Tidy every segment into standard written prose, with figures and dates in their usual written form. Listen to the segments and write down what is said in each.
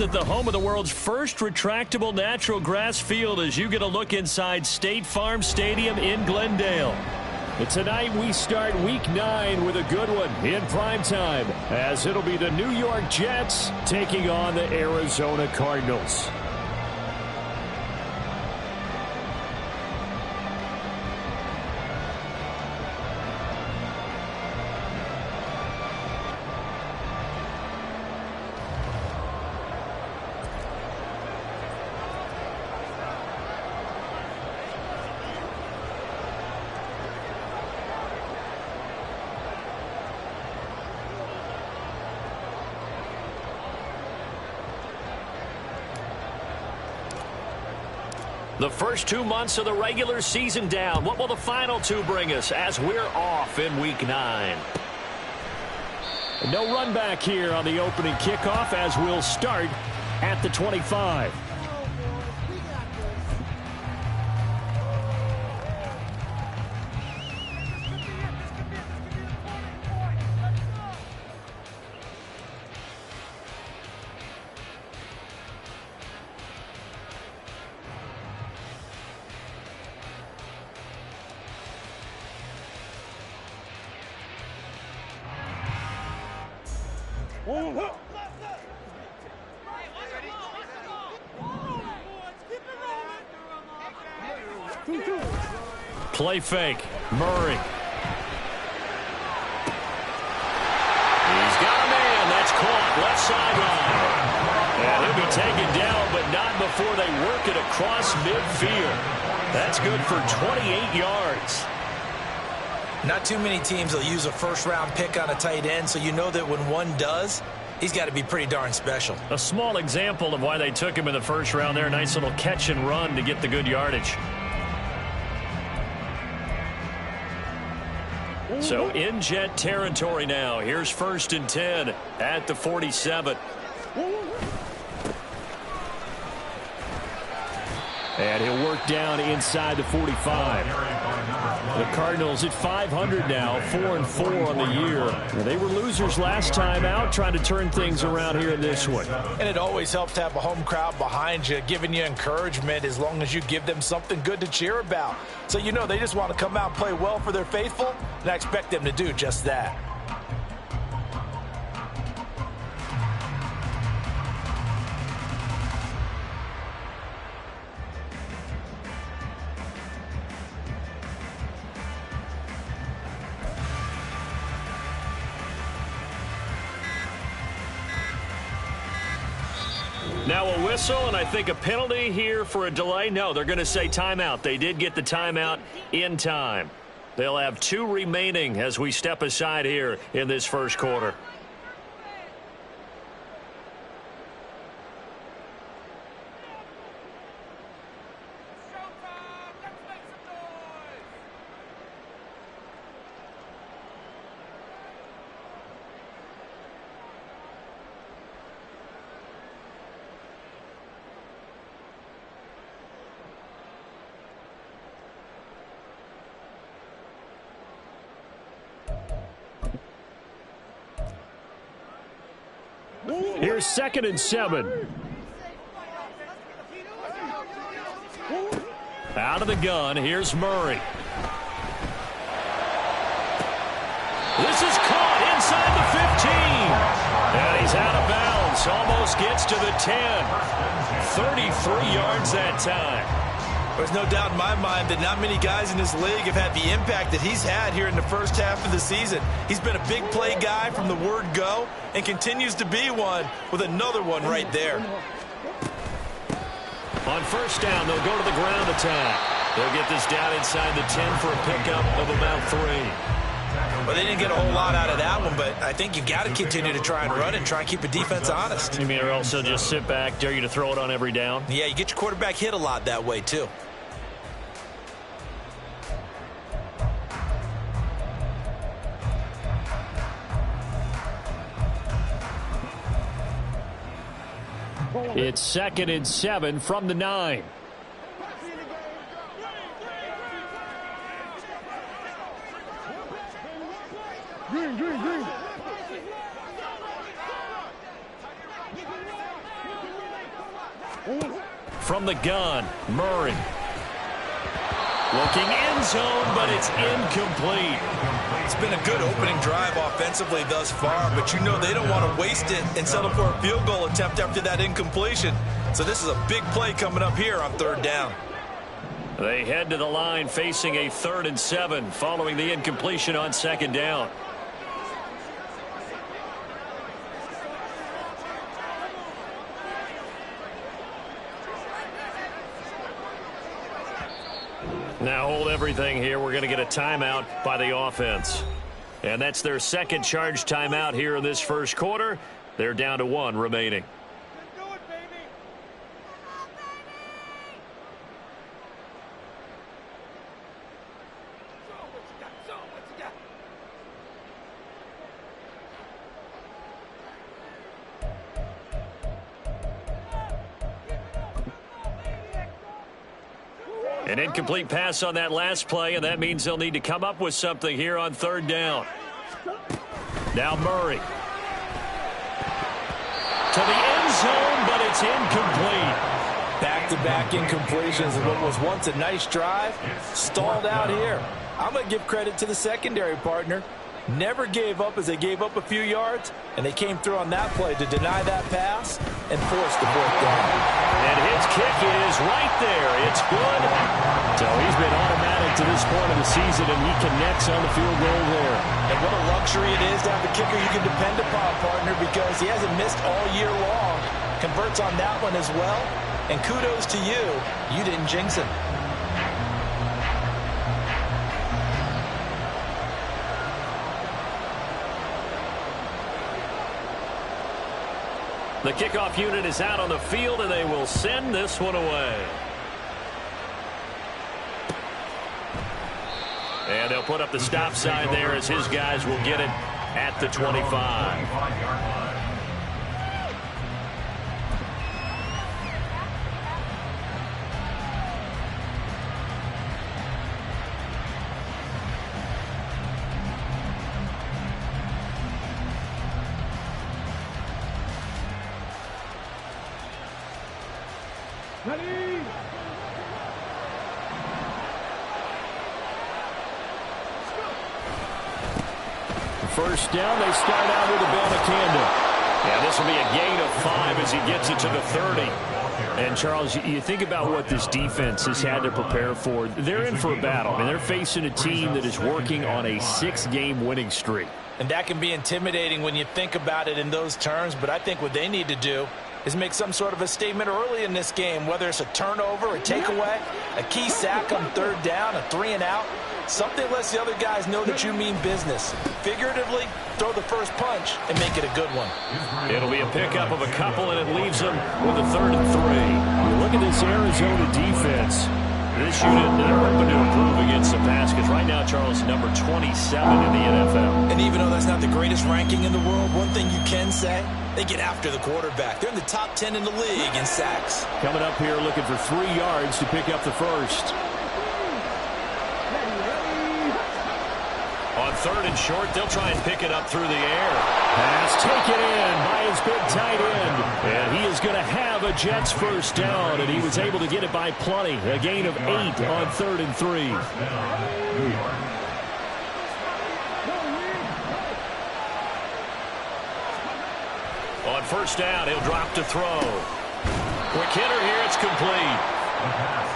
At the home of the world's first retractable natural grass field as you get a look inside State Farm Stadium in Glendale. And tonight we start Week 9 with a good one in primetime as it'll be the New York Jets taking on the Arizona Cardinals. The first 2 months of the regular season down. What will the final 2 bring us as we're off in Week 9? No run back here on the opening kickoff as we'll start at the 25. Play fake. Murray. He's got a man. That's caught. Left sideline. And he'll be taken down, but not before they work it across midfield. That's good for 28 yards. Not too many teams will use a first-round pick on a tight end, so you know that when one does, he's got to be pretty darn special. A small example of why they took him in the first round there. Nice little catch and run to get the good yardage. So in Jet territory now. Here's 1st and 10 at the 47. And he'll work down inside the 45. The Cardinals at 500 now, 4-4 on the year. They were losers last time out, trying to turn things around here in this one. And it always helps to have a home crowd behind you, giving you encouragement as long as you give them something good to cheer about. So you know they just want to come out and play well for their faithful, and I expect them to do just that. Now a whistle, and I think a penalty here for a delay. No, they're going to say timeout. They did get the timeout in time. They'll have 2 remaining as we step aside here in this first quarter. Here's 2nd and 7. Out of the gun, here's Murray. This is caught inside the 15. And he's out of bounds. Almost gets to the 10. 33 yards that time. There's no doubt in my mind that not many guys in this league have had the impact that he's had here in the first half of the season. He's been a big play guy from the word go and continues to be one with another one right there. On 1st down, they'll go to the ground attack. They'll get this down inside the 10 for a pickup of about 3. Well, they didn't get a whole lot out of that one, but I think you got to continue to try and run and try and keep the defense honest. You mean or also just sit back, dare you to throw it on every down? Yeah, you get your quarterback hit a lot that way, too. It's 2nd and 7 from the 9. From the gun, Murray. Looking end zone, but it's incomplete. It's been a good opening drive offensively thus far, but you know they don't want to waste it and settle for a field goal attempt after that incompletion. So this is a big play coming up here on 3rd down. They head to the line facing a 3rd and 7 following the incompletion on 2nd down. Now hold everything here. We're going to get a timeout by the offense. And that's their 2nd charge timeout here in this 1st quarter. They're down to 1 remaining. An incomplete pass on that last play, and that means they'll need to come up with something here on 3rd down. Now Murray. To the end zone, but it's incomplete. Back-to-back incompletions of what was once a nice drive. Stalled out here. I'm going to give credit to the secondary partner. Never gave up as they gave up a few yards, and they came through on that play to deny that pass and force the 4th down. And his kick is right there. It's good. So he's been automatic to this point of the season, and he connects on the field goal there. And what a luxury it is to have a kicker you can depend upon, partner, because he hasn't missed all year long. Converts on that one as well. And kudos to you. You didn't jinx him. The kickoff unit is out on the field, and they will send this one away. And they'll put up the stop sign there as his guys will get it at the 25. First down, they start out with a Bama. Yeah, this will be a gain of 5 as he gets it to the 30. And, Charles, you think about what this defense has had to prepare for. They're in for a battle. I mean, they're facing a team that is working on a 6-game winning streak. And that can be intimidating when you think about it in those terms, but I think what they need to do is make some sort of a statement early in this game, whether it's a turnover, a takeaway, a key sack on 3rd down, a 3-and-out. Something lets the other guys know that you mean business. Figuratively, throw the first punch and make it a good one. It'll be a pickup of a couple, and it leaves them with a 3rd and 3. Look at this Arizona defense. This unit, they're hoping to improve against the pass, because right now, Charles, number 27 in the NFL. And even though that's not the greatest ranking in the world, one thing you can say, they get after the quarterback. They're in the top 10 in the league in sacks. Coming up here looking for 3 yards to pick up the first. On 3rd and short, they'll try and pick it up through the air. Pass taken in by his big tight end. And he is going to have a Jets first down, and he was able to get it by plenty. A gain of 8 on 3rd and 3. On first down, he'll drop to throw. Quick hitter here, it's complete.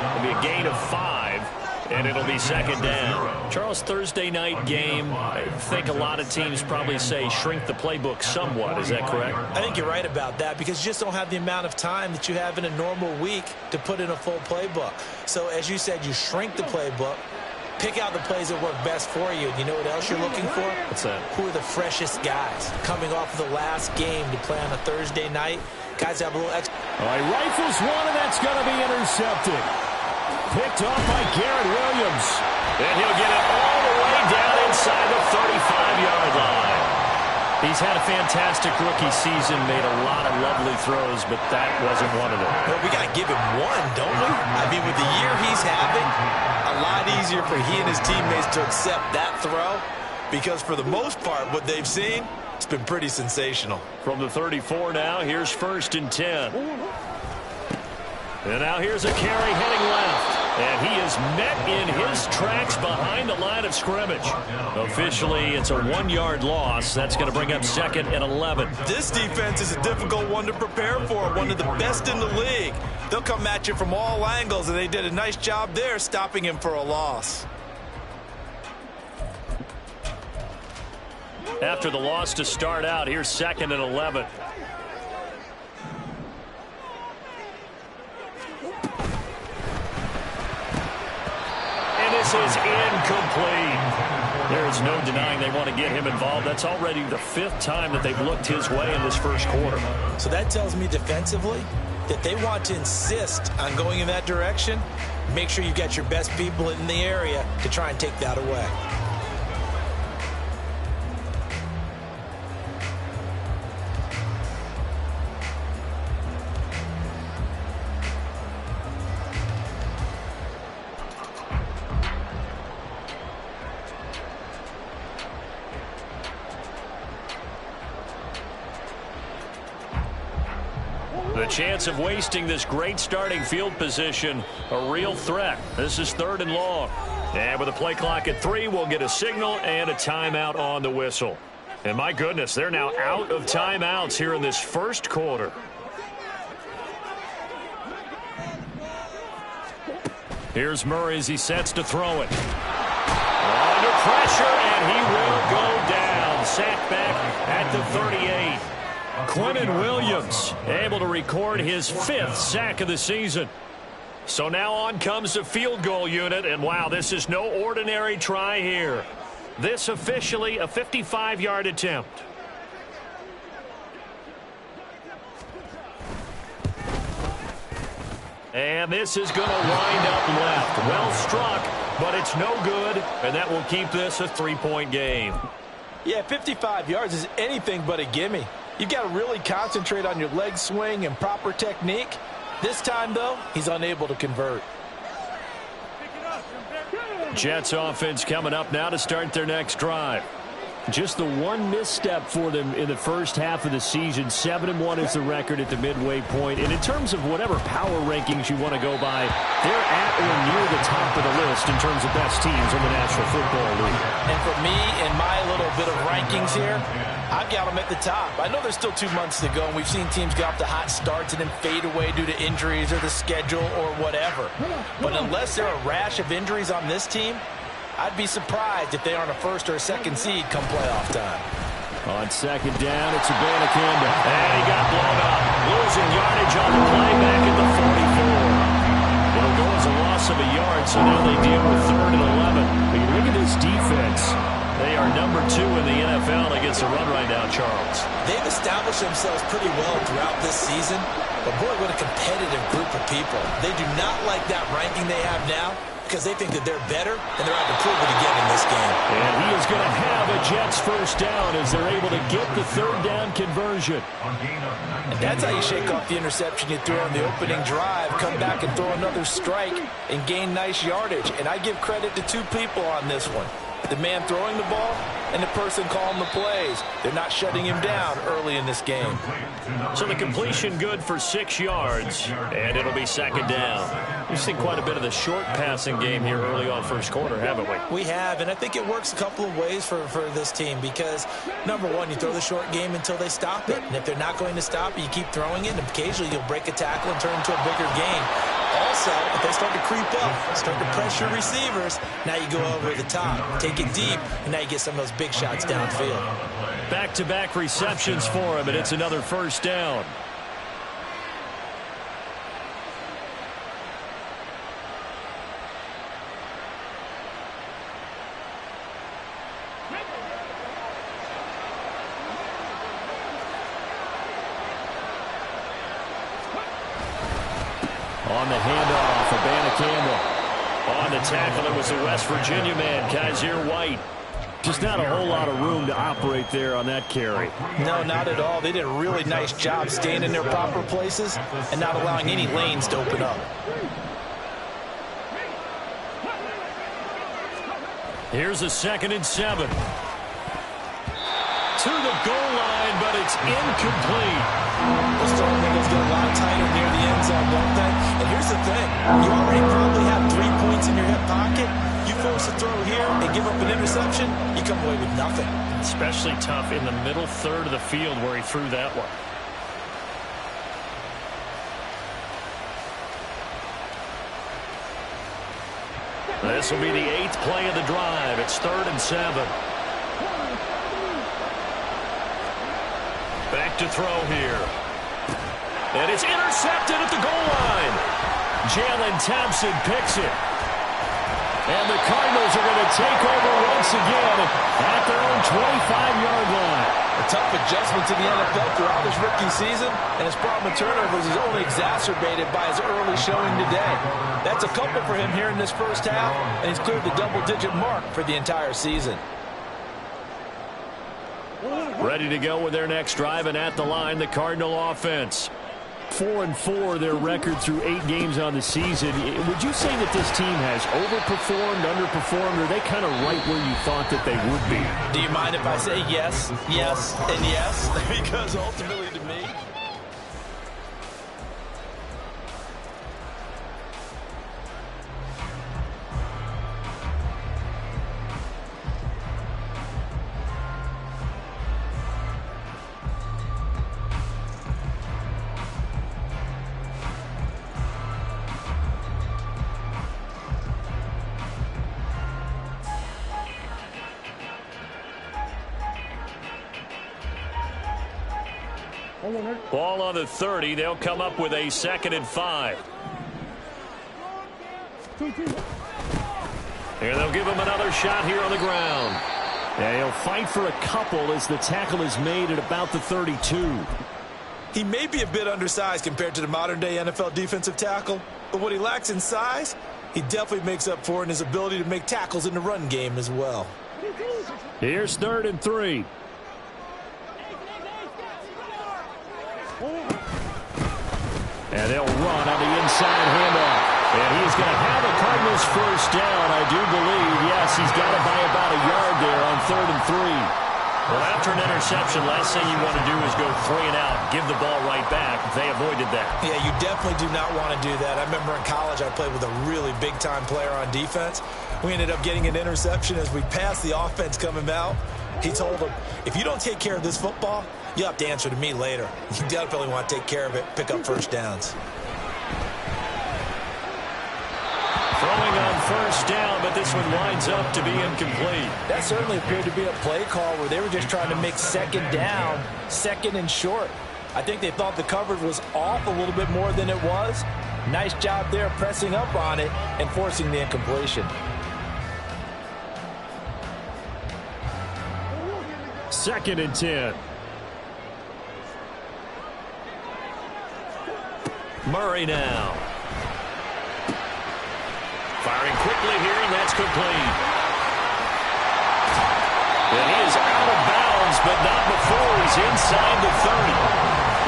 It'll be a gain of 5. And it'll be 2nd down. Charles, Thursday night game, I think a lot of teams probably say shrink the playbook somewhat. Is that correct? I think you're right about that, because you just don't have the amount of time that you have in a normal week to put in a full playbook. So as you said, you shrink the playbook, pick out the plays that work best for you. You know what else you're looking for? What's that? Who are the freshest guys coming off of the last game to play on a Thursday night? Guys have a little extra. All right, rifles one, and that's going to be intercepted. Picked off by Garrett Williams. And he'll get it all the way down inside the 35-yard line. He's had a fantastic rookie season, made a lot of lovely throws, but that wasn't one of them. Well, we got to give him one, don't we? I mean, with the year he's having, a lot easier for he and his teammates to accept that throw, because for the most part, what they've seen, it's been pretty sensational. From the 34 now, here's 1st and 10. And now here's a carry heading left. And he is met in his tracks behind the line of scrimmage. Officially, it's a 1-yard loss. That's going to bring up second and 11. This defense is a difficult one to prepare for, one of the best in the league. They'll come at you from all angles, and they did a nice job there stopping him for a loss. After the loss to start out, here's second and 11. This is incomplete. There's no denying they want to get him involved. That's already the 5th time that they've looked his way in this first quarter. So that tells me defensively that they want to insist on going in that direction. Make sure you've got your best people in the area to try and take that away. The chance of wasting this great starting field position, a real threat. This is 3rd and long. And with a play clock at 3, we'll get a signal and a timeout on the whistle. And my goodness, they're now out of timeouts here in this first quarter. Here's Murray as he sets to throw it. Under pressure, and he will go down. Sacked back at the 38. Quentin Williams able to record his 5th sack of the season. So now on comes the field goal unit, and wow, this is no ordinary try here. This officially a 55-yard attempt. And this is going to wind up left. Well struck, but it's no good, and that will keep this a 3-point game. Yeah, 55 yards is anything but a gimme. You've got to really concentrate on your leg swing and proper technique. This time, though, he's unable to convert. Jets offense coming up now to start their next drive. Just the one misstep for them in the first half of the season. 7-1 is the record at the midway point. And in terms of whatever power rankings you want to go by, they're at or near the top of the list in terms of best teams in the National Football League. And for me, in my little bit of rankings here, I've got them at the top. I know there's still 2 months to go, and we've seen teams get off to hot starts and then fade away due to injuries or the schedule or whatever. But unless there are a rash of injuries on this team, I'd be surprised if they aren't a 1st or a 2nd seed come playoff time. On 2nd down, it's Abanikanda. And he got blown up. Losing yardage on the play back at the 44. It'll go as a loss of a yard, so now they deal with 3rd and 11. But you look at this defense. They are number 2 in the NFL against the run right now, Charles. They've established themselves pretty well throughout this season. But boy, what a competitive group of people. They do not like that ranking they have now, because they think that they're better, and they're out to prove it again in this game. And he is going to have a Jets 1st down as they're able to get the 3rd down conversion. And that's how you shake off the interception you threw on the opening drive, come back and throw another strike and gain nice yardage. And I give credit to 2 people on this one. The man throwing the ball and the person calling the plays. They're not shutting him down early in this game. So the completion good for 6 yards, and it'll be 2nd down. We've seen quite a bit of the short passing game here early on first quarter, haven't we? We have, and I think it works a couple of ways for this team because, number one, you throw the short game until they stop it. And if they're not going to stop it, you keep throwing it, and occasionally you'll break a tackle and turn into a bigger game. Also, if they start to creep up, start to pressure receivers, now you go over the top, take it deep, and now you get some of those big shots downfield. Back-to-back receptions for him, and it's another 1st down. On the handoff, Abanikanda. On the tackle, it was the West Virginia man, Kaiser White. Just not a whole lot of room to operate there on that carry. No, not at all. They did a really nice job staying in their proper places and not allowing any lanes to open up. Here's a 2nd and 7. To the goal line, but it's incomplete. The Storm Eagles get a lot tighter near the end zone, don't they? And here's You already probably have 3 points in your hip pocket. You force a throw here and give up an interception, you come away with nothing. Especially tough in the middle third of the field where he threw that one. This will be the 8th play of the drive. It's 3rd and 7. Back to throw here. And it's intercepted at the goal line. Jalen Thompson picks it. And the Cardinals are going to take over once again at their own 25-yard line. A tough adjustment to the NFL throughout his rookie season, and his problem with turnovers is only exacerbated by his early showing today. That's a couple for him here in this first half, and he's cleared the double-digit mark for the entire season. Ready to go with their next drive, and at the line, the Cardinal offense. 4-4 their record through 8 games on the season. Would you say that this team has overperformed, underperformed, or are they kind of right where you thought that they would be? Do you mind if I say yes, yes, and yes? Because ultimately to me, Ball on the 30. They'll come up with a 2nd and 5. Here they'll give him another shot here on the ground. Yeah, he'll fight for a couple as the tackle is made at about the 32. he may be a bit undersized compared to the modern-day NFL defensive tackle, but what he lacks in size, he definitely makes up for in his ability to make tackles in the run game as well. Here's 3rd and 3. And they'll run on the inside handoff. And he's going to have a Cardinals first down, I do believe. Yes, he's got it by about a yard there on 3rd and 3. Well, after an interception, last thing you want to do is go 3 and out, give the ball right back. They avoided that. Yeah, you definitely do not want to do that. I remember in college I played with a really big-time player on defense. We ended up getting an interception as we passed the offense coming out. He told him, if you don't take care of this football, you'll have to answer to me later. You definitely want to take care of it, pick up first downs. Throwing on first down, but this one winds up to be incomplete. That certainly appeared to be a play call where they were just trying to make 2nd down, 2nd and short. I think they thought the coverage was off a little bit more than it was. Nice job there pressing up on it and forcing the incompletion. 2nd and 10. Murray now. Firing quickly here, and that's complete. And he is out of bounds, but not before he's inside the 30.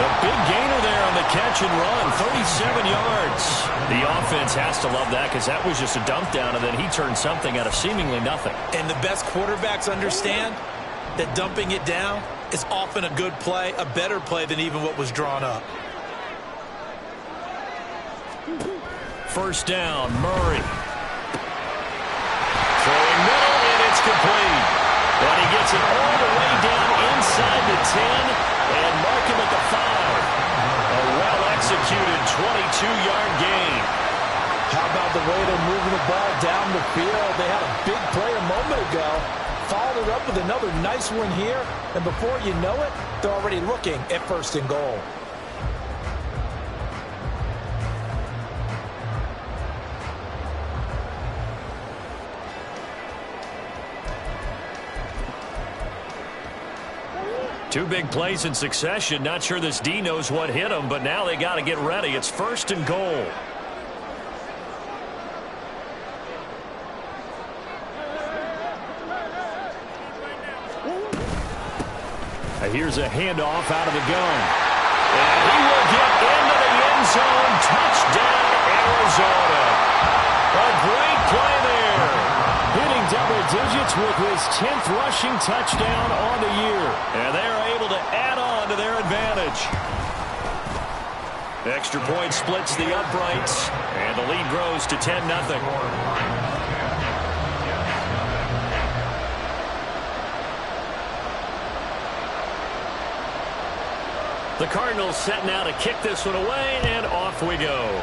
The big gainer there on the catch and run, 37 yards. The offense has to love that because that was just a dump down, and then he turned something out of seemingly nothing. And the best quarterbacks understand that dumping it down is often a good play, a better play than even what was drawn up. First down, Murray. Throwing middle, and it's complete. But he gets it all the way down inside the 10 and mark him at the 5. A well-executed 22-yard gain. How about the way they're moving the ball down the field? They had a big play a moment ago. Followed it up with another nice one here. And before you know it, they're already looking at 1st and goal. Two big plays in succession. Not sure this D knows what hit him, but now they got to get ready. It's 1st and goal. Here's a handoff out of the gun. And he will get into the end zone. Touchdown, Arizona. A great play there. Hitting double digits with his 10th rushing touchdown on the year. And they're able to add on to their advantage. Extra point splits the uprights, and the lead grows to 10-0. The Cardinals setting out to kick this one away, and off we go.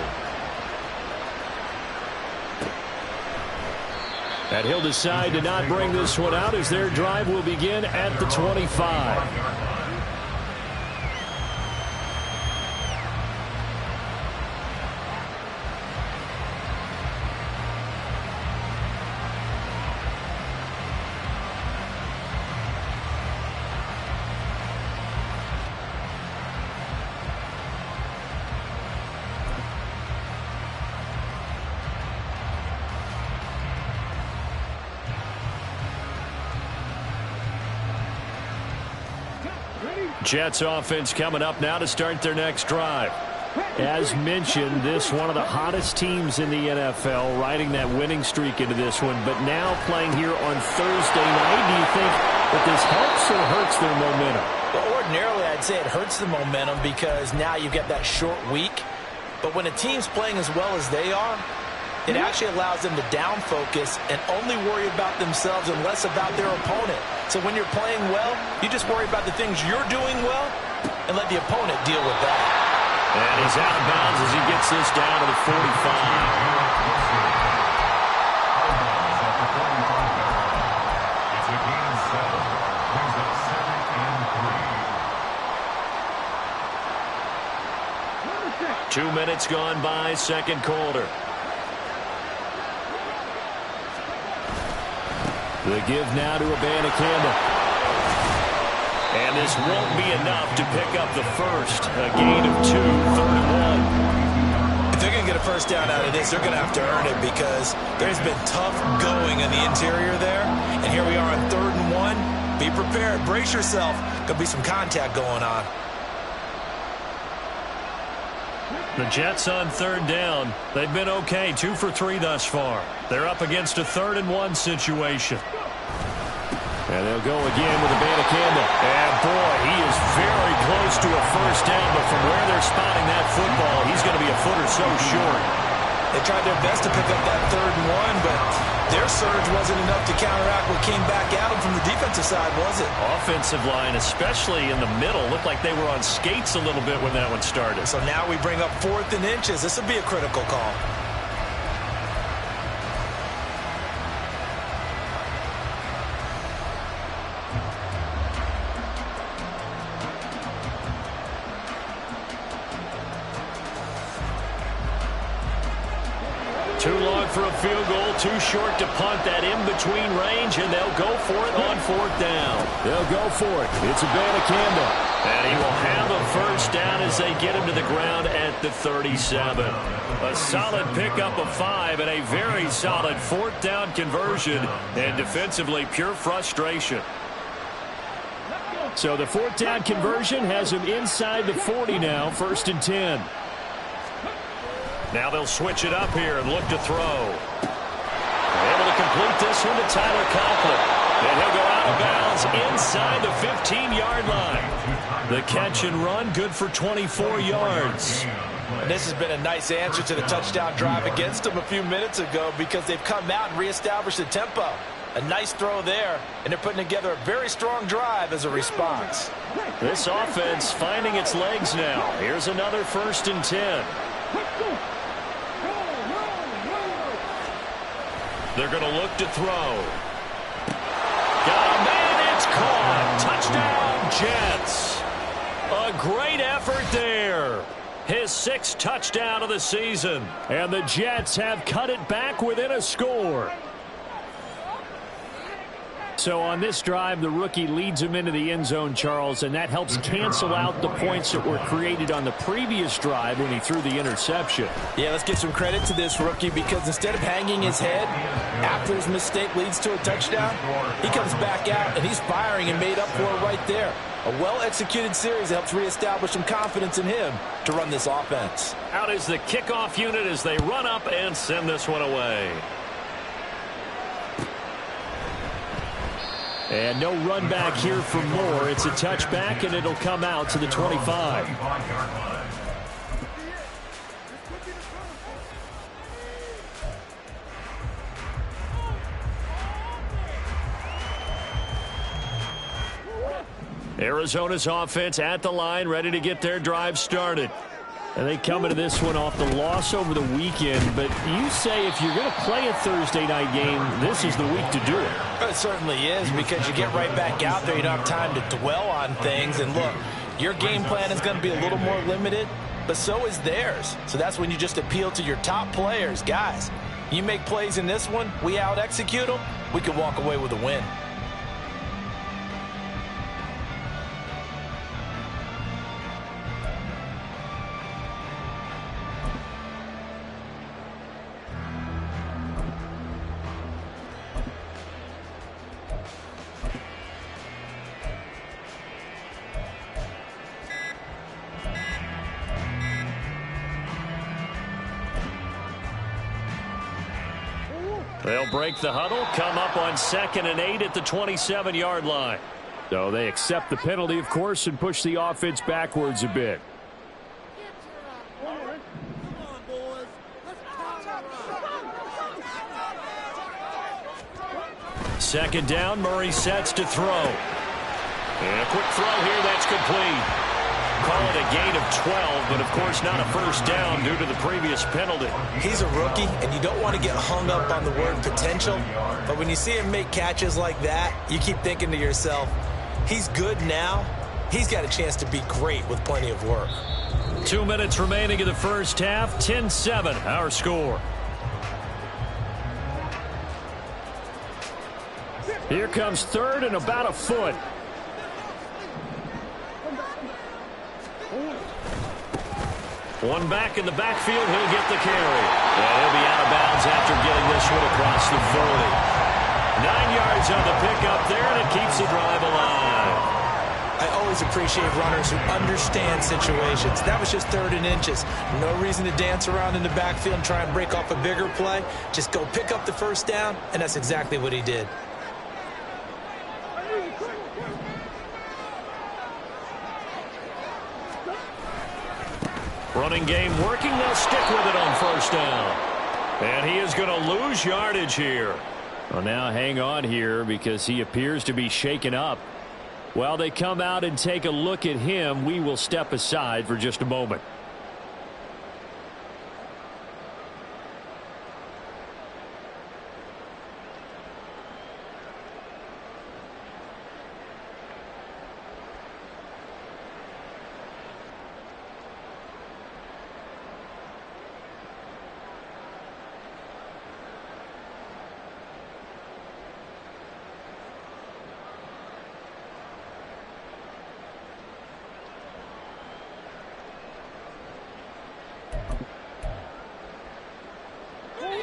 And he'll decide to not bring this one out as their drive will begin at the 25. Jets offense coming up now to start their next drive. As mentioned, this one of the hottest teams in the NFL, riding that winning streak into this one, but now playing here on Thursday night. Do you think that this helps or hurts their momentum? Well, ordinarily, I'd say it hurts the momentum because now you've got that short week. But when a team's playing as well as they are, it actually allows them to down focus and only worry about themselves and less about their opponent. So when you're playing well, you just worry about the things you're doing well and let the opponent deal with that. And he's out of bounds as he gets this down to the 45. 2 minutes gone by, second quarter. The give now to Abanikanda. And this won't be enough to pick up the first. A gain of 2, 3rd and 1. If they're going to get a first down out of this, they're going to have to earn it because there's been tough going in the interior there. And here we are on 3rd and 1. Be prepared. Brace yourself. Going to be some contact going on. The Jets on 3rd down. They've been okay, 2 for 3 thus far. They're up against a 3rd and 1 situation. And they'll go again with Abanikanda. And boy, he is very close to a first down, but from where they're spotting that football, he's going to be a foot or so short. They tried their best to pick up that 3rd and 1, but their surge wasn't enough to counteract what came back at them from the defensive side, was it? Offensive line, especially in the middle, looked like they were on skates a little bit when that one started. So now we bring up 4th and inches. This will be a critical call. Too long for a field goal, too short to punt that in-between range, and they'll go for it on 4th down. They'll go for it. It's Abanikanda. And he will have a first down as they get him to the ground at the 37. A solid pickup of 5 and a very solid 4th down conversion, and defensively pure frustration. So the 4th down conversion has him inside the 40 now, 1st and 10. Now they'll switch it up here and look to throw. Able to complete this one to Tyler Conklin. And he'll go out of bounds inside the 15-yard line. The catch and run, good for 24 yards. And this has been a nice answer to the touchdown drive against them a few minutes ago because they've come out and reestablished the tempo. A nice throw there, and they're putting together a very strong drive as a response. This offense finding its legs now. Here's another 1st and 10. They're going to look to throw. Got a man, it's caught. Touchdown, Jets. A great effort there. His 6th touchdown of the season. And the Jets have cut it back within a score. So on this drive, the rookie leads him into the end zone, Charles, and that helps cancel out the points that were created on the previous drive when he threw the interception. Yeah, let's give some credit to this rookie because instead of hanging his head after his mistake leads to a touchdown, he comes back out and he's firing and made up for it right there. A well-executed series that helps reestablish some confidence in him to run this offense. Out is the kickoff unit as they run up and send this one away. And no run back here for more. It's a touchback, and it'll come out to the 25. Arizona's offense at the line, ready to get their drive started. And they come into this one off the loss over the weekend. But you say if you're going to play a Thursday night game, this is the week to do it. It certainly is, because you get right back out there. You don't have time to dwell on things. And look, your game plan is going to be a little more limited, but so is theirs. So that's when you just appeal to your top players. Guys, you make plays in this one, we out-execute them, we can walk away with a win. They'll break the huddle, come up on 2nd and 8 at the 27-yard line. So they accept the penalty, of course, and push the offense backwards a bit. Second down, Murray sets to throw. And a quick throw here, that's complete. Call it a gain of 12, but of course not a first down due to the previous penalty. He's a rookie, and you don't want to get hung up on the word potential. But when you see him make catches like that, you keep thinking to yourself, he's good now. He's got a chance to be great with plenty of work. 2 minutes remaining in the first half, 10-7 our score. Here comes 3rd and about a foot. One back in the backfield, he'll get the carry. And he'll be out of bounds after getting this one across the 40. 9 yards on the pickup there, and it keeps the drive alive. I always appreciate runners who understand situations. That was just 3rd and inches. No reason to dance around in the backfield and try and break off a bigger play. Just go pick up the first down, and that's exactly what he did. Running game working. They'll stick with it on first down. And he is going to lose yardage here. Well, now hang on here because he appears to be shaken up. While they come out and take a look at him, we will step aside for just a moment.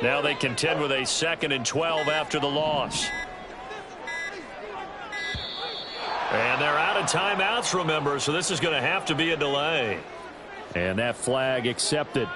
Now they contend with a 2nd and 12 after the loss. And they're out of timeouts, remember, so this is going to have to be a delay. And that flag accepted.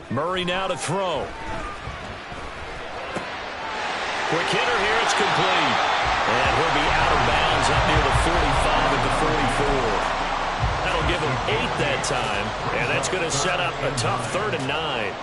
Murray now to throw. Quick hitter here, it's complete. And he'll be out of bounds up near the 45 at the 44. That'll give him 8 that time, and that's going to set up a tough 3rd and 9.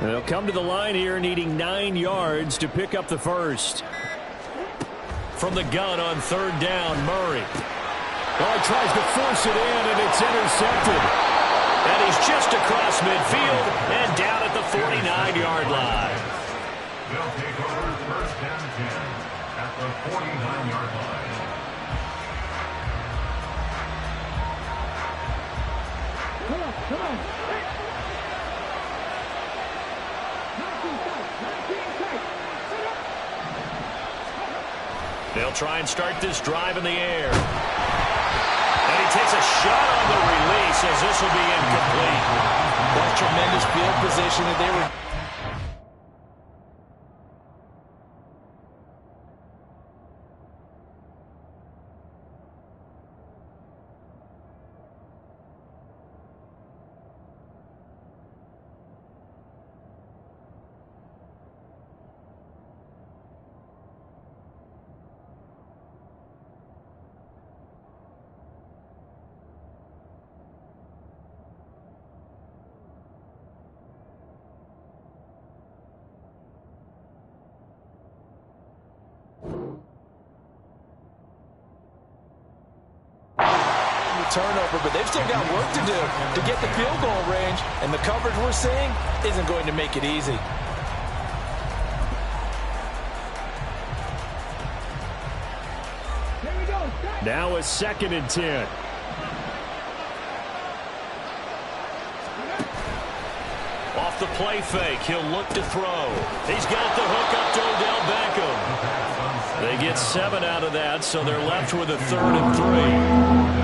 They'll come to the line here needing 9 yards to pick up the first. From the gun on 3rd down, Murray. Oh, he tries to force it in, and it's intercepted. And he's just across midfield and down at the 49-yard line. They'll take over first and 10 at the 49-yard line. Come on. They'll try and start this drive in the air. And he takes a shot on the release as this will be incomplete. That's tremendous field position that they were. Turnover, but they've still got work to do to get the field goal range, and the coverage we're seeing isn't going to make it easy. Now a 2nd and 10. Off the play fake, he'll look to throw. He's got the hook up to Odell Beckham. They get 7 out of that, so they're left with a 3rd and 3.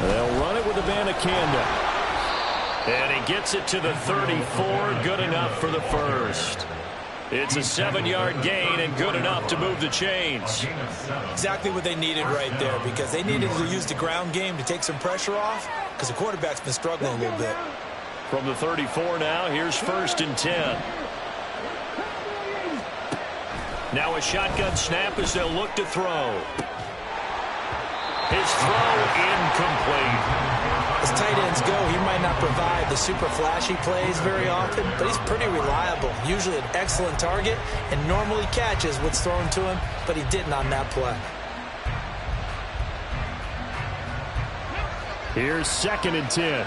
They'll run it with the Kese. And he gets it to the 34, good enough for the first. It's a 7-yard gain and good enough to move the chains. Exactly what they needed right there, because they needed to use the ground game to take some pressure off, because the quarterback's been struggling a little bit. From the 34 now, here's 1st and 10. Now a shotgun snap as they'll look to throw. His throw incomplete. As tight ends go, he might not provide the super flashy plays very often, but he's pretty reliable. Usually an excellent target and normally catches what's thrown to him, but he didn't on that play. Here's 2nd and 10.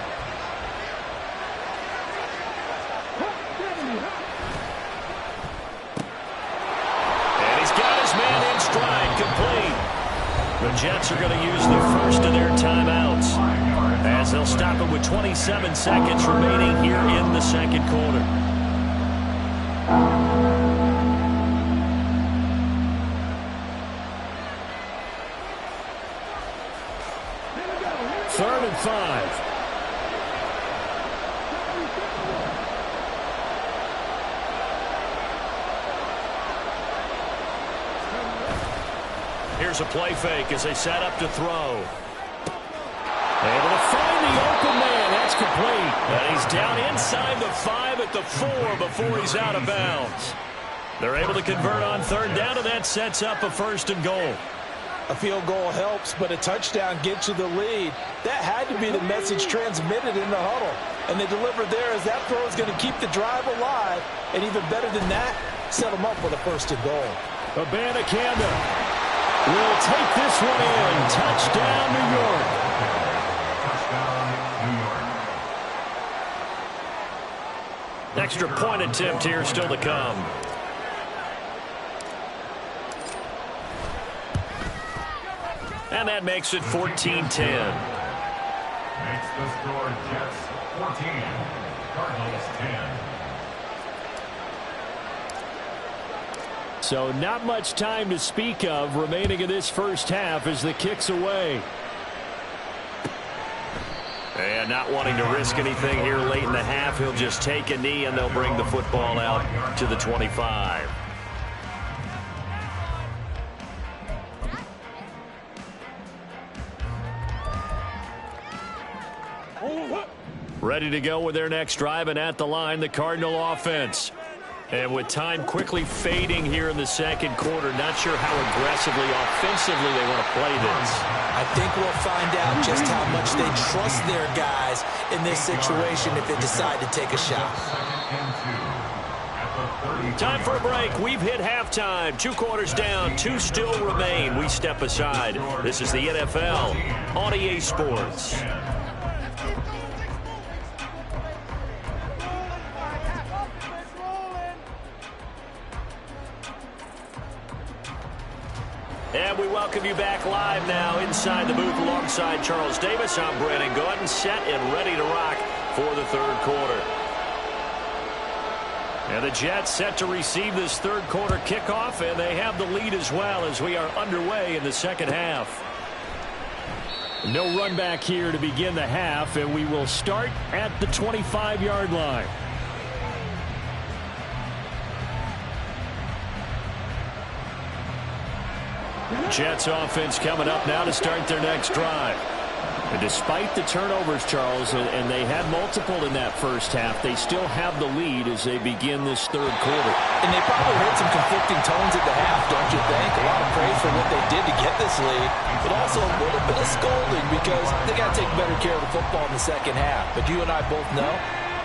And he's got his man in stride, complete. The Jets are going to use the first of their timeouts as they'll stop it with 27 seconds remaining here in the 2nd quarter. Third and 5. Here's a play fake as they set up to throw. Able to find the open man. That's complete. And he's down inside the 5 at the 4 before he's out of bounds. They're able to convert on 3rd down, and that sets up a 1st and goal. A field goal helps, but a touchdown gets you the lead. That had to be the message transmitted in the huddle. And they delivered there as that throw is going to keep the drive alive. And even better than that, set them up with a 1st and goal. Kese will take this one in. Touchdown, New York. Extra point attempt here still to come. And that makes it 14-10. Makes the score Jets 14, Cardinals 10. So not much time to speak of remaining in this first half as the kick's away. And not wanting to risk anything here late in the half, he'll just take a knee and they'll bring the football out to the 25. Ready to go with their next drive, and at the line, the Cardinal offense. And with time quickly fading here in the second quarter, not sure how aggressively, offensively they want to play this. I think we'll find out just how much they trust their guys in this situation if they decide to take a shot. Time for a break. We've hit halftime. 2 quarters down, 2 still remain. We step aside. This is the NFL on EA Sports. And we welcome you back live now inside the booth alongside Charles Davis. I'm Brandon Gordon, set and ready to rock for the third quarter. And the Jets set to receive this third quarter kickoff, and they have the lead as well as we are underway in the second half. No run back here to begin the half, and we will start at the 25-yard line. Jets offense coming up now to start their next drive. And despite the turnovers, Charles, and they had multiple in that first half, they still have the lead as they begin this third quarter. And they probably heard some conflicting tones at the half, don't you think? A lot of praise for what they did to get this lead, but also a little bit of scolding because they got to take better care of the football in the second half. But you and I both know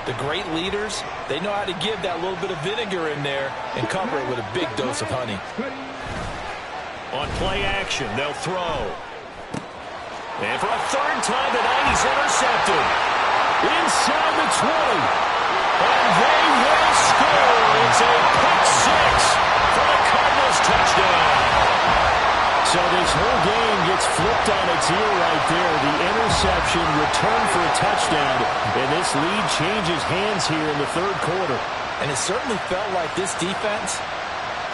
the great leaders, they know how to give that little bit of vinegar in there and cover it with a big dose of honey. On play action, they'll throw. And for a third time tonight, he's intercepted. Inside the 20. And they will score. It's a pick six for the Cardinals touchdown. So this whole game gets flipped on its ear right there. The interception returned for a touchdown. And this lead changes hands here in the third quarter. And it certainly felt like this defense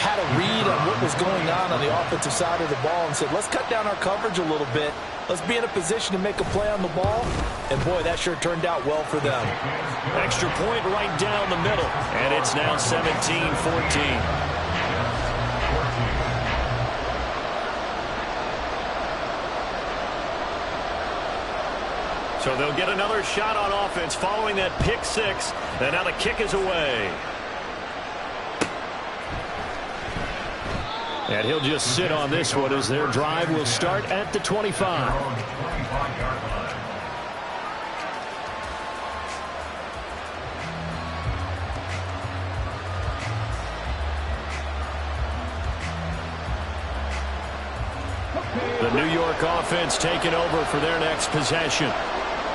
had a read on what was going on the offensive side of the ball and said, let's cut down our coverage a little bit. Let's be in a position to make a play on the ball. And, boy, that sure turned out well for them. Extra point right down the middle. And it's now 17-14. So they'll get another shot on offense following that pick six. And now the kick is away. And he'll just sit on this one as their drive will start at the 25. The New York offense taking over for their next possession.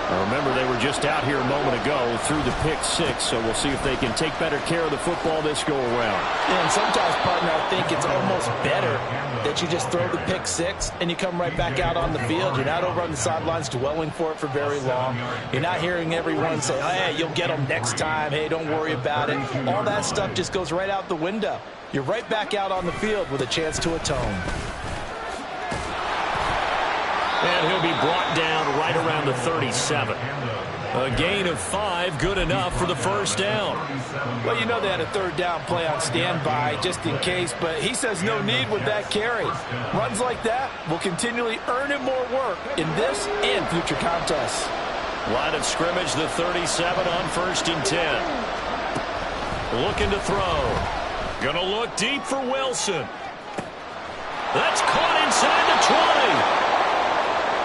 Now remember, they were just out here a moment ago through the pick six, so we'll see if they can take better care of the football this go around. And sometimes, partner, I think it's almost better that you just throw the pick six and you come right back out on the field. You're not over on the sidelines dwelling for it for very long. You're not hearing everyone say, oh, hey, you'll get them next time. Hey, don't worry about it. All that stuff just goes right out the window. You're right back out on the field with a chance to atone. And he'll be brought down right around the 37. A gain of 5, good enough for the first down. Well, you know they had a third down play on standby just in case, but he says no need with that carry. Runs like that will continually earn him more work in this and future contests. Line of scrimmage, the 37 on 1st and 10. Looking to throw. Gonna look deep for Wilson. That's caught inside the 20.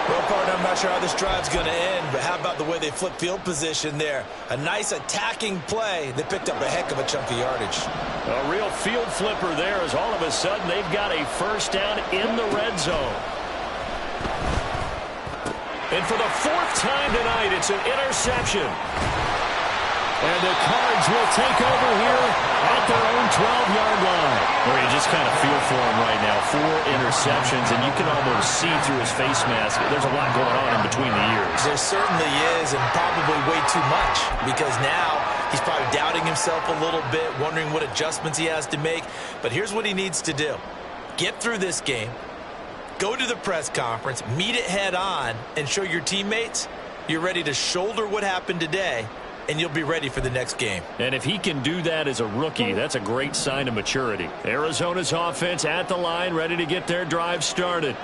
Well, partner, I'm not sure how this drive's going to end, but how about the way they flip field position there? A nice attacking play. They picked up a heck of a chunk of yardage. A real field flipper there as all of a sudden they've got a first down in the red zone. And for the 4th time tonight, it's an interception. And the Cards will take over here at their own 12-yard line. Where you just kind of feel for him right now. 4 interceptions, and you can almost see through his face mask. There's a lot going on in between the ears. There certainly is, and probably way too much. Because now he's probably doubting himself a little bit, wondering what adjustments he has to make. But here's what he needs to do. Get through this game. Go to the press conference, meet it head on, and show your teammates you're ready to shoulder what happened today, and you'll be ready for the next game. And if he can do that as a rookie, that's a great sign of maturity. Arizona's offense at the line, ready to get their drive started.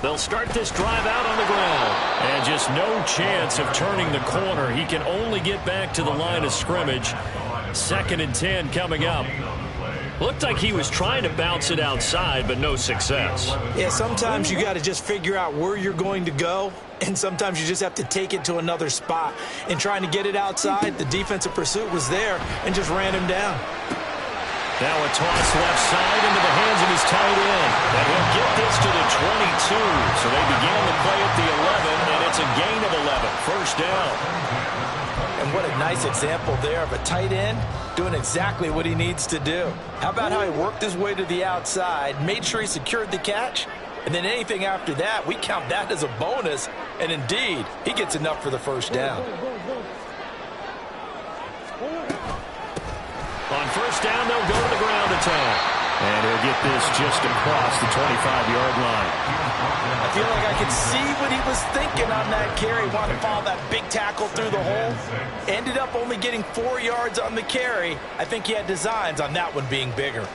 They'll start this drive out on the ground. And just no chance of turning the corner. He can only get back to the line of scrimmage. 2nd and 10 coming up. Looked like he was trying to bounce it outside, but no success. Yeah, sometimes you got to just figure out where you're going to go, and sometimes you just have to take it to another spot. And trying to get it outside, the defensive pursuit was there and just ran him down. Now a toss left side into the hands of his tight end. And he'll get this to the 22. So they began the play at the 11, and it's a gain of 11. First down. And what a nice example there of a tight end doing exactly what he needs to do. How about how he worked his way to the outside, made sure he secured the catch, and then anything after that, we count that as a bonus. And indeed, he gets enough for the first down. On first down, they'll go to the ground attack. And he'll get this just across the 25-yard line. I feel like I could see what he was thinking on that carry. Wanted to follow that big tackle through the hole. Ended up only getting 4 yards on the carry. I think he had designs on that one being bigger.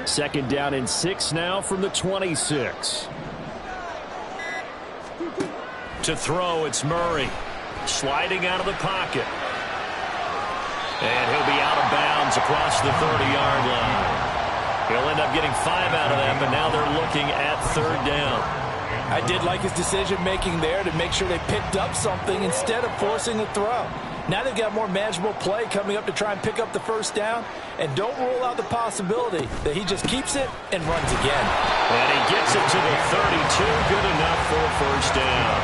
Second down and 6 now from the 26. To throw, it's Murray. Sliding out of the pocket. And he'll be out of bounds across the 30-yard line. He'll end up getting 5 out of that, but now they're looking at 3rd down. I did like his decision-making there to make sure they picked up something instead of forcing a throw. Now they've got more manageable play coming up to try and pick up the first down. And don't rule out the possibility that he just keeps it and runs again. And he gets it to the 32. Good enough for a first down.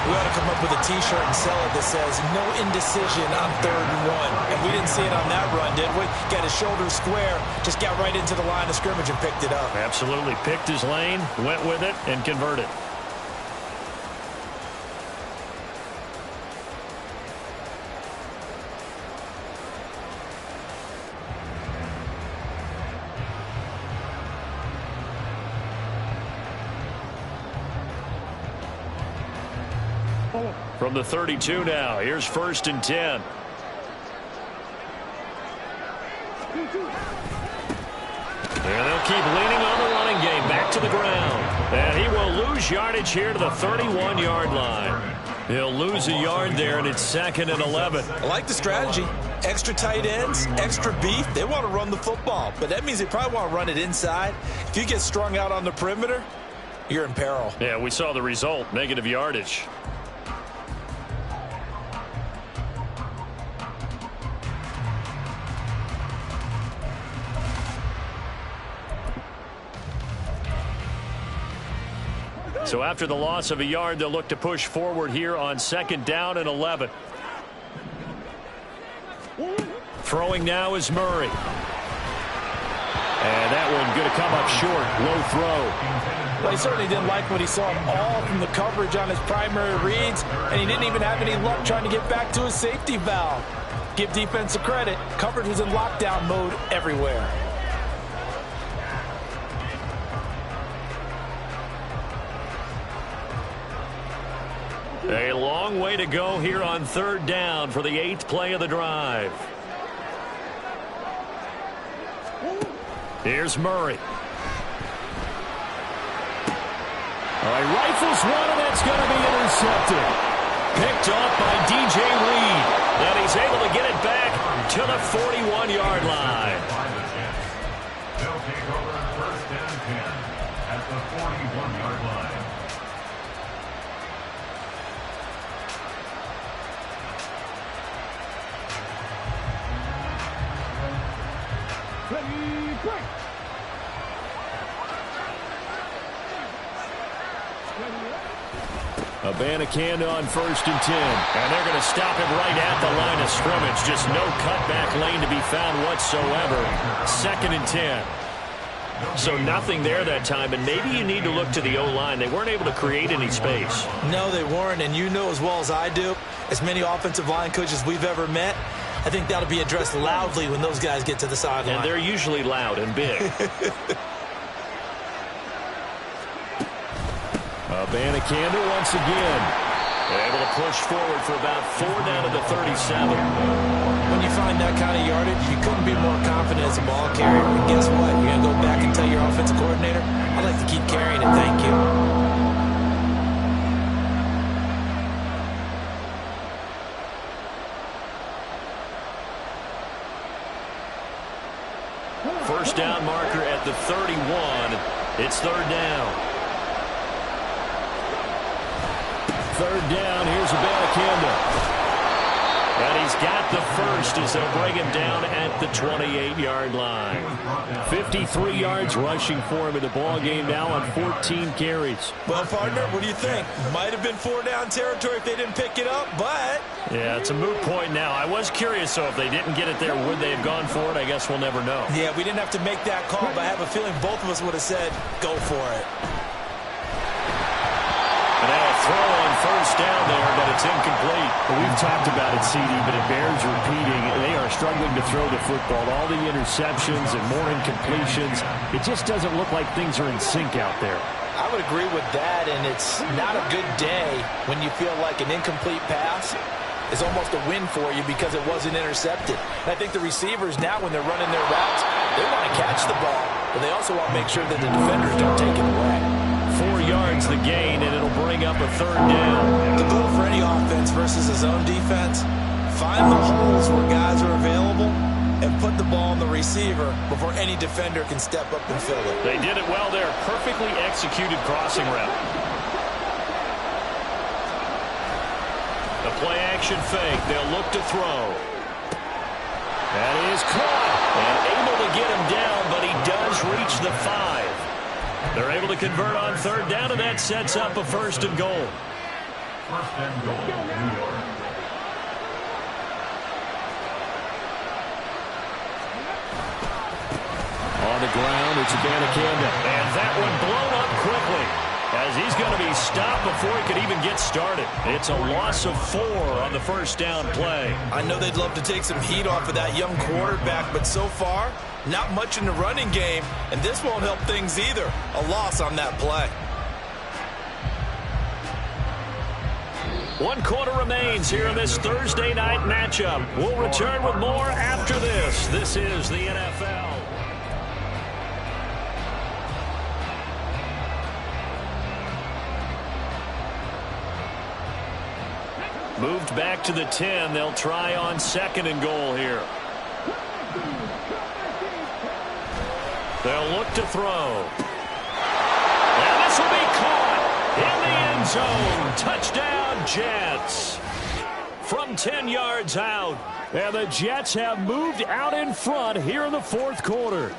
We ought to come up with a T-shirt and sell it that says, no indecision on 3rd and 1. And we didn't see it on that run, did we? Got his shoulders square, just got right into the line of scrimmage and picked it up. Absolutely. Picked his lane, went with it, and converted. From the 32 now, here's 1st and 10. And they'll keep leaning on the running game back to the ground. And he will lose yardage here to the 31-yard line. He'll lose a yard there, and it's 2nd and 11. I like the strategy. Extra tight ends, extra beef. They want to run the football, but that means they probably want to run it inside. If you get strung out on the perimeter, you're in peril. Yeah, we saw the result, negative yardage. So after the loss of a yard, they'll look to push forward here on 2nd down and 11. Throwing now is Murray. And that one going to come up short. Low throw. Well, he certainly didn't like what he saw all from the coverage on his primary reads, and he didn't even have any luck trying to get back to his safety valve. Give defense a credit. Coverage was in lockdown mode everywhere. A long way to go here on 3rd down for the 8th play of the drive. Here's Murray. All right, rifles one, and that's going to be intercepted. Picked off by DJ Reed. And he's able to get it back to the 41-yard line. They'll take over 1st and 10 at the 41-yard line. Abanikanda on 1st and 10. And they're going to stop him right at the line of scrimmage. Just no cutback lane to be found whatsoever. 2nd and 10. So nothing there that time, and maybe you need to look to the O-line. They weren't able to create any space. No, they weren't, and you know as well as I do, as many offensive line coaches we've ever met, I think that'll be addressed loudly when those guys get to the sideline. And they're usually loud and big. Abanikanda once again. Able to push forward for about 4 down to the 37. When you find that kind of yardage, you couldn't be more confident as a ball carrier. And guess what? You're going to go back and tell your offensive coordinator, I'd like to keep carrying it. Thank you. First down marker at the 31. It's 3rd down. 3rd down. Here's Abanikanda. And he's got the first as they'll bring him down at the 28-yard line. 53 yards rushing for him in the ball game now on 14 carries. Well, partner, what do you think? Might have been 4-down territory if they didn't pick it up, but... Yeah, it's a moot point now. I was curious, so if they didn't get it there, would they have gone for it? I guess we'll never know. Yeah, we didn't have to make that call, but I have a feeling both of us would have said, go for it. And a throw on first down there, but it's incomplete. We've talked about it, CD, but it bears repeating. They are struggling to throw the football. All the interceptions and more incompletions. It just doesn't look like things are in sync out there. I would agree with that, and it's not a good day when you feel like an incomplete pass is almost a win for you because it wasn't intercepted. And I think the receivers now, when they're running their routes, they want to catch the ball, but they also want to make sure that the defenders don't take it away. 4 yards the gain, and it'll bring up a 3rd down. The goal for any offense versus his own defense, find the holes where guys are available and put the ball on the receiver before any defender can step up and fill it. They did it well there. Perfectly executed crossing route. The play-action fake. They'll look to throw. That is caught. And able to get him down, but he does reach the 5. They're able to convert on 3rd down, and that sets up a 1st and goal. 1st and goal, New York. On the ground, it's Abanikanda. And that one blown up quickly, as he's going to be stopped before he could even get started. It's a loss of 4 on the 1st down play. I know they'd love to take some heat off of that young quarterback, but so far, not much in the running game, and this won't help things either. A loss on that play. 1 quarter remains here in this Thursday night matchup. We'll return with more after this. This is the NFL. Moved back to the 10. They'll try on 2nd and goal here. They'll look to throw. And this will be caught in the end zone. Touchdown, Jets. From 10 yards out. And the Jets have moved out in front here in the 4th quarter.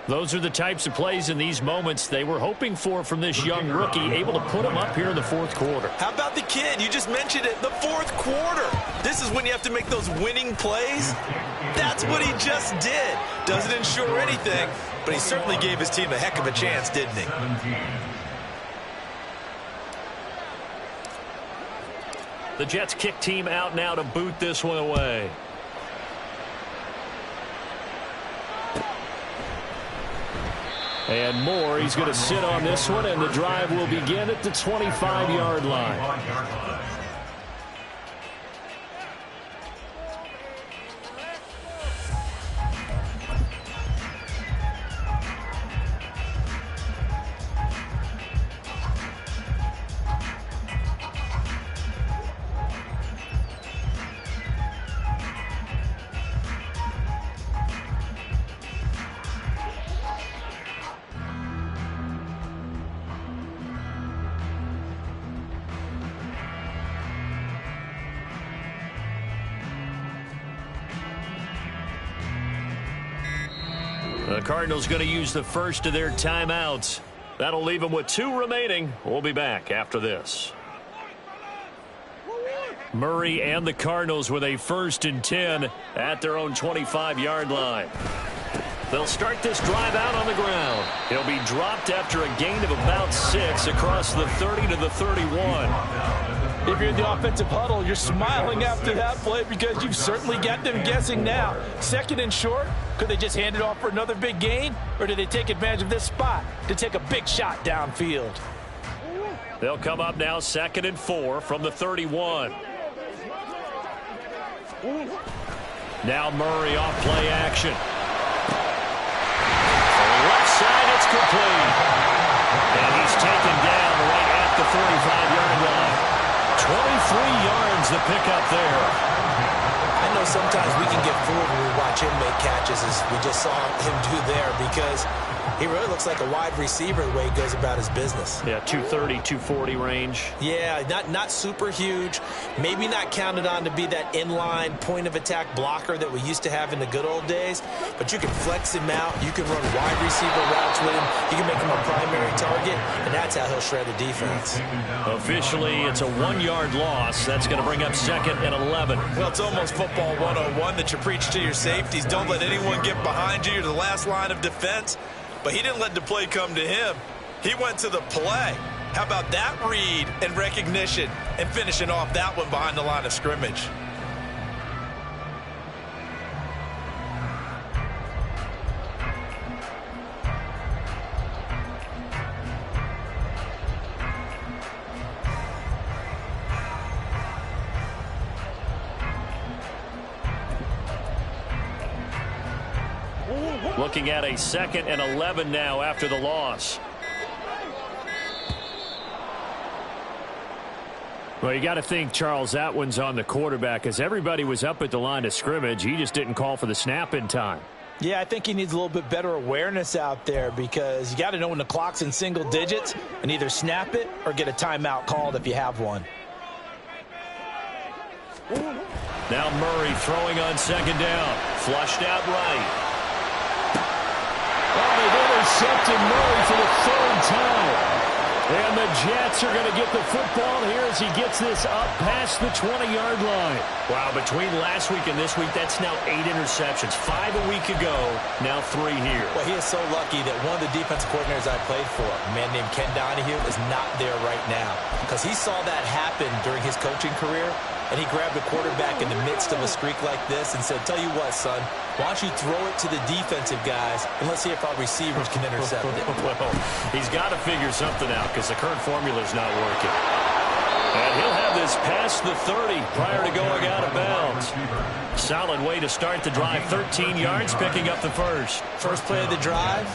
Those are the types of plays in these moments they were hoping for from this young rookie, able to put him up here in the 4th quarter. How about the kid? You just mentioned it, the 4th quarter. This is when you have to make those winning plays. That's what he just did. Doesn't ensure anything, but he certainly gave his team a heck of a chance, didn't he? 17. The Jets kick team out now to boot this one away. And Moore, he's going to sit on this one, and the drive will begin at the 25-yard line. The Cardinals going to use the first of their timeouts. That'll leave them with 2 remaining. We'll be back after this. Murray and the Cardinals with a 1st and 10 at their own 25-yard line. They'll start this drive out on the ground. He'll be dropped after a gain of about 6 across the 30 to the 31. If you're in the offensive huddle, you're smiling after that play because you've certainly got them guessing now. Second and short, could they just hand it off for another big gain? Or do they take advantage of this spot to take a big shot downfield? They'll come up now 2nd and 4 from the 31. Now Murray off play action. Left side, it's complete. And he's taken down right at the 45-yard line. 23 yards the pickup there. I know sometimes we can get fooled when we watch him make catches, as we just saw him do there, because he really looks like a wide receiver the way he goes about his business. Yeah, 230, 240 range. Yeah, not super huge. Maybe not counted on to be that inline point-of-attack blocker that we used to have in the good old days, but you can flex him out. You can run wide receiver routes with him. You can make him a primary target, and that's how he'll shred a defense. Officially, it's a 1-yard loss. That's going to bring up 2nd and 11. Well, it's almost football 101 that you preach to your safeties. Don't let anyone get behind you. You're the last line of defense. But he didn't let the play come to him. He went to the play. How about that read and recognition and finishing off that one behind the line of scrimmage? Looking at a 2nd and 11 now after the loss. Well, you got to think, Charles, that one's on the quarterback, as everybody was up at the line of scrimmage. He just didn't call for the snap in time. Yeah, I think he needs a little bit better awareness out there, because you got to know when the clock's in single digits and either snap it or get a timeout called if you have one. Now Murray throwing on 2nd down. Flushed out right. Well, they've intercepted Murray for the 3rd time. And the Jets are going to get the football here as he gets this up past the 20-yard line. Wow, between last week and this week, that's now 8 interceptions. 5 a week ago, now 3 here. Well, he is so lucky that one of the defensive coordinators I played for, a man named Ken Donahue, is not there right now, because he saw that happen during his coaching career, and he grabbed the quarterback in the midst of a streak like this and said, tell you what, son, why don't you throw it to the defensive guys, and let's see if our receivers can intercept it. Well, he's got to figure something out, because the current formula is not working. And he'll have this past the 30 prior to going out of bounds. Solid way to start the drive. 13 yards, picking up the first. First play of the drive,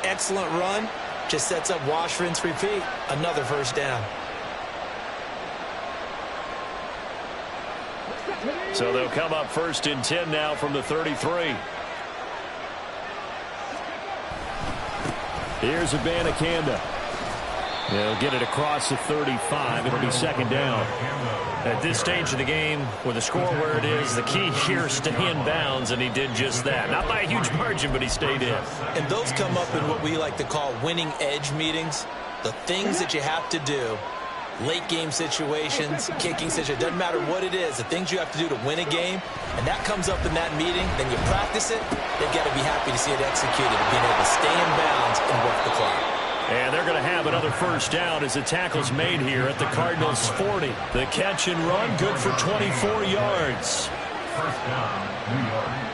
excellent run, just sets up wash, rinse, repeat. Another first down. So they'll come up 1st and 10 now from the 33. Here's Abanikanda. They'll get it across the 35. It'll be 2nd down. At this stage of the game, with the score where it is, the key here is stay in bounds, and he did just that. Not by a huge margin, but he stayed in. And those come up in what we like to call winning edge meetings. The things that you have to do. Late game situations, kicking situations, doesn't matter what it is, the things you have to do to win a game, and that comes up in that meeting, then you practice it, they've got to be happy to see it executed and being able to stay in bounds and work the clock. And they're going to have another first down as the tackle's made here at the Cardinals' 40. The catch and run, good for 24 yards. First down, New York.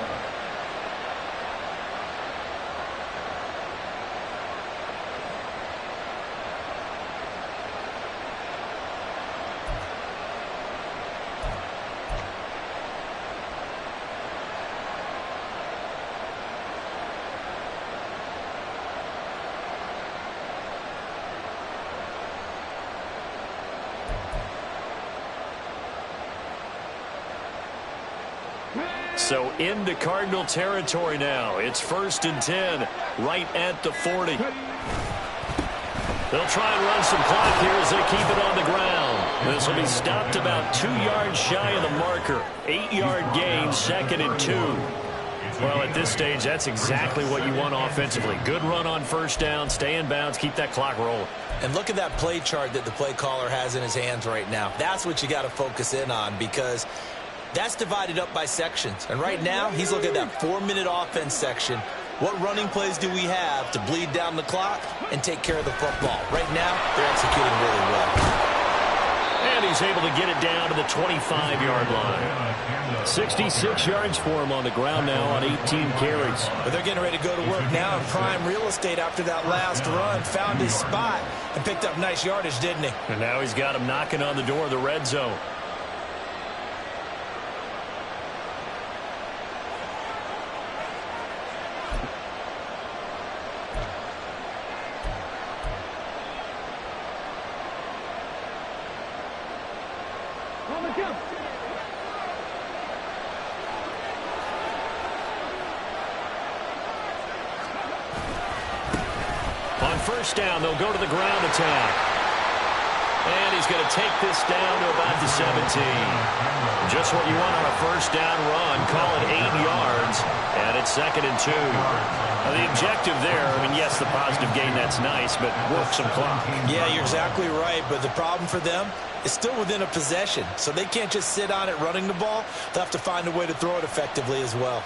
So into Cardinal territory now. It's 1st and 10, right at the 40. They'll try and run some clock here as they keep it on the ground. This will be stopped about 2 yards shy of the marker. 8-yard gain, 2nd and 2. Well, at this stage, that's exactly what you want offensively. Good run on first down, stay in bounds, keep that clock rolling. And look at that play chart that the play caller has in his hands right now. That's what you got to focus in on, because that's divided up by sections. And right now, he's looking at that 4-minute offense section. What running plays do we have to bleed down the clock and take care of the football? Right now, they're executing really well. And he's able to get it down to the 25-yard line. 66 yards for him on the ground now on 18 carries. But they're getting ready to go to work now in prime real estate after that last run. Found his spot and picked up nice yardage, didn't he? And now he's got him knocking on the door of the red zone. On first down, they'll go to the ground attack. And he's going to take this down to about the 17. Just what you want on a first down run. Call it 8 yards. And it's 2nd and 2. Now, the objective there, I mean, yes, the positive gain, that's nice, but work some clock. Yeah, you're exactly right. But the problem for them is still within a possession. So they can't just sit on it running the ball. They'll have to find a way to throw it effectively as well.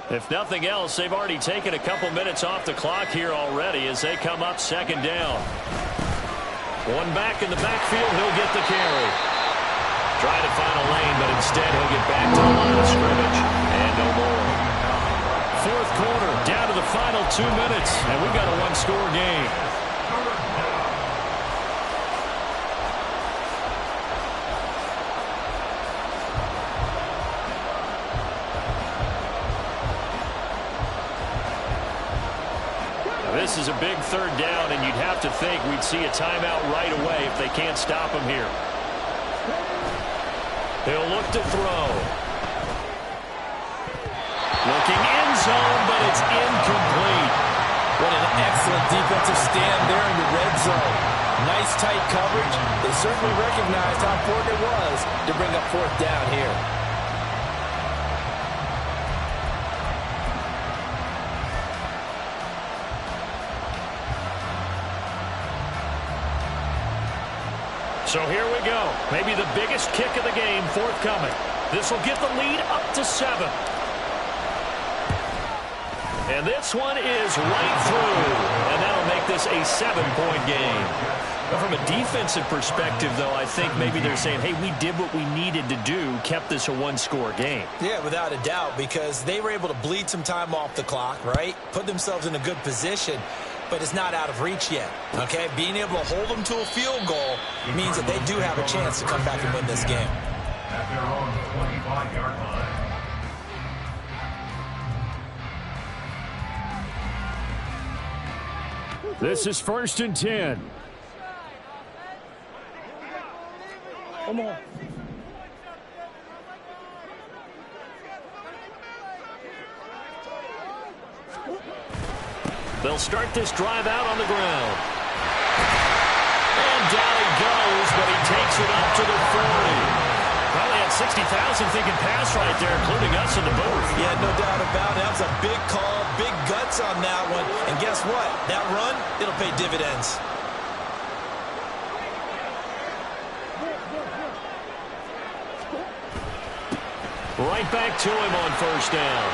If nothing else, they've already taken a couple minutes off the clock here already as they come up 2nd down. One back in the backfield, he'll get the carry. Trying to find a lane, but instead he'll get back to the line of scrimmage. And no more. 4th quarter, down to the final 2 minutes, and we've got a one-score game. This is a big 3rd down, and you'd have to think we'd see a timeout right away if they can't stop him here. He'll look to throw. Looking end zone, but it's incomplete. What an excellent defensive stand there in the red zone. Nice tight coverage. They certainly recognized how important it was to bring up 4th down here. So here we go. Maybe the biggest kick of the game forthcoming. This will get the lead up to 7. And this one is right through. And that'll make this a 7-point game. But from a defensive perspective, though, I think maybe they're saying, hey, we did what we needed to do, kept this a one-score game. Yeah, without a doubt, because they were able to bleed some time off the clock, right? Put themselves in a good position. But it's not out of reach yet, okay? Being able to hold them to a field goal means that they do have a chance to come back and win this game. At their own 25-yard line. This is 1st and 10. Come on. They'll start this drive out on the ground. And down he goes, but he takes it up to the 40. Probably had 60,000 thinking pass right there, including us in the booth. Yeah, no doubt about it. That was a big call, big guts on that one. And guess what? That run, it'll pay dividends. Right back to him on 1st down.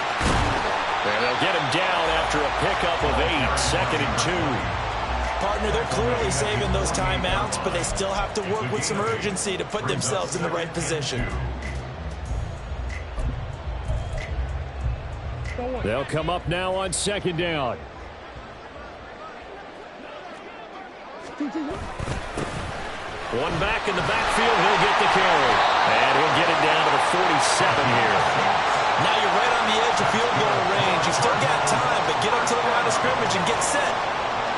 And they'll get him down after a pickup of 8, 2nd and 2. Partner, they're clearly saving those timeouts, but they still have to work with some urgency to put themselves in the right position. They'll come up now on 2nd down. One back in the backfield, he'll get the carry. And he'll get it down to the 47 here. Now you're right on the edge of field goal range. You still got time, but get up to the line of scrimmage and get set.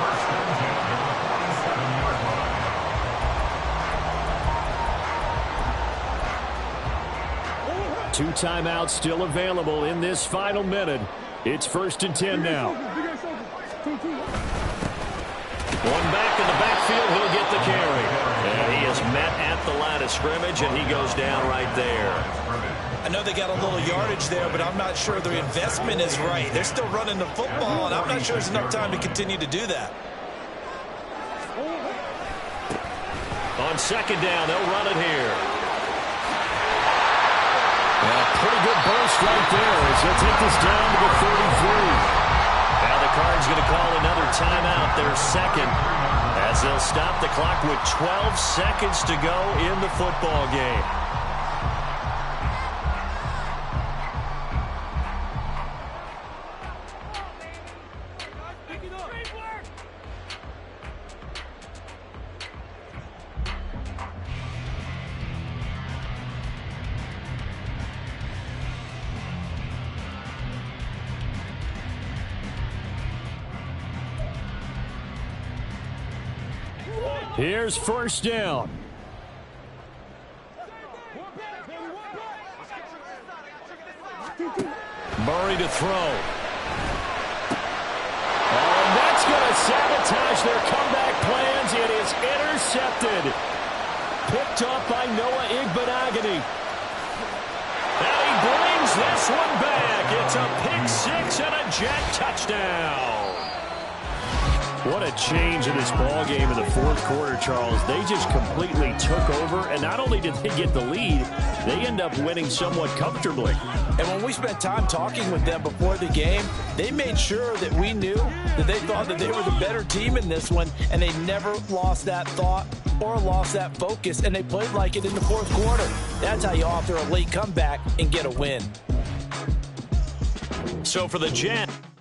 First and 10 at the 47-yard line. 2 timeouts still available in this final minute. It's 1st and 10 now. One back in the backfield. He'll get the carry. And he is met at the line of scrimmage, and he goes down right there. I know they got a little yardage there, but I'm not sure their investment is right. They're still running the football, and I'm not sure there's enough time to continue to do that. On 2nd down, they'll run it here. A pretty good burst right there as they'll take this down to the 33. Now the Cards going to call another timeout, their second, as they'll stop the clock with 12 seconds to go in the football game. Here's 1st down. Murray to throw. Oh, and that's going to sabotage their comeback plans. It is intercepted. Picked up by Noah Igbenogany. And he brings this one back. It's a pick 6 and a Jet touchdown. What a change in this ball game in the 4th quarter, Charles. They just completely took over, and not only did they get the lead, they end up winning somewhat comfortably. And when we spent time talking with them before the game, they made sure that we knew that they thought that they were the better team in this one, and they never lost that thought or lost that focus, and they played like it in the 4th quarter. That's how you author a late comeback and get a win. So for the Jets,